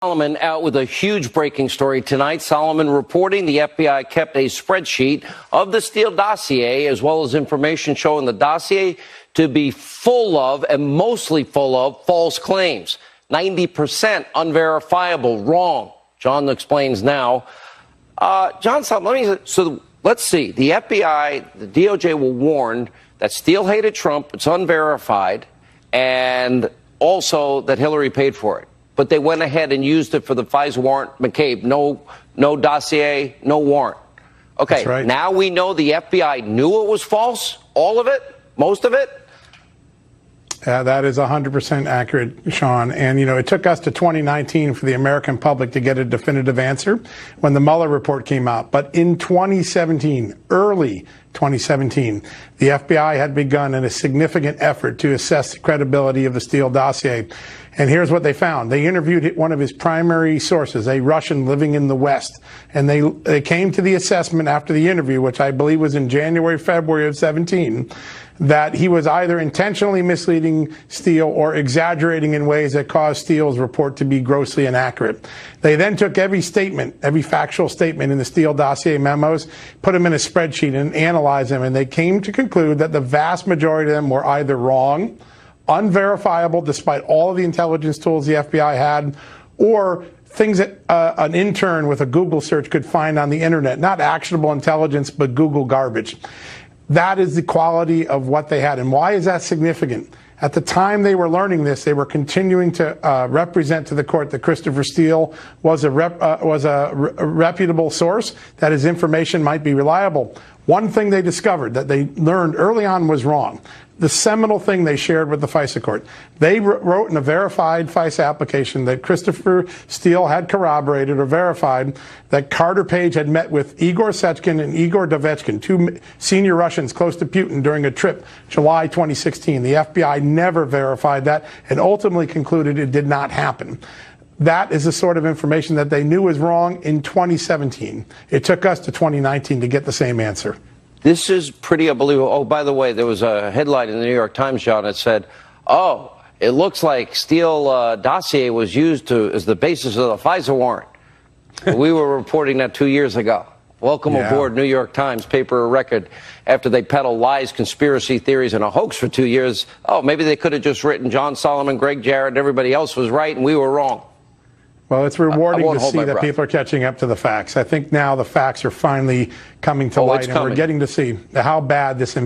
Solomon out with a huge breaking story tonight. Solomon reporting the FBI kept a spreadsheet of the Steele dossier, as well as information showing the dossier to be full of, and mostly full of, false claims. 90% unverifiable, wrong. John explains now. John Solomon, let's see. The FBI, the DOJ were warned that Steele hated Trump. It's unverified. And also that Hillary paid for it. But they went ahead and used it for the FISA warrant. McCabe, no dossier, no warrant. Okay, that's right. Now we know the FBI knew it was false, all of it, most of it. That is 100% accurate, Sean. And, it took us to 2019 for the American public to get a definitive answer when the Mueller report came out. But in 2017, early 2017, the FBI had begun a significant effort to assess the credibility of the Steele dossier. And here's what they found. They interviewed one of his primary sources, a Russian living in the West. And they came to the assessment after the interview, which I believe was in January, February of 17, that he was either intentionally misleading Steele or exaggerating in ways that caused Steele's report to be grossly inaccurate. They then took every statement, every factual statement in the Steele dossier memos, put them in a spreadsheet and analyzed them, and they came to conclude that the vast majority of them were either wrong, unverifiable despite all of the intelligence tools the FBI had, or things that an intern with a Google search could find on the internet, not actionable intelligence, but Google garbage. That is the quality of what they had. And why is that significant? At the time they were learning this, they were continuing to represent to the court that Christopher Steele was a reputable source, that his information might be reliable. One thing they discovered that they learned early on was wrong. The seminal thing they shared with the FISA court. They wrote in a verified FISA application that Christopher Steele had corroborated or verified that Carter Page had met with Igor Sechin and Igor Dovechkin, two senior Russians close to Putin, during a trip July 2016. The FBI never verified that and ultimately concluded it did not happen. That is the sort of information that they knew was wrong in 2017. It took us to 2019 to get the same answer. This is pretty unbelievable. Oh, by the way, there was a headline in the New York Times, John, that said, oh, it looks like Steele dossier was used as the basis of the FISA warrant. We were reporting that 2 years ago. Welcome aboard, New York Times, paper of record. After they peddle lies, conspiracy theories, and a hoax for 2 years, oh, maybe they could have just written John Solomon, Greg Jarrett, and everybody else was right, and we were wrong. Well, it's rewarding to see that people are catching up to the facts. I think now the facts are finally coming to light, and we're getting to see how bad this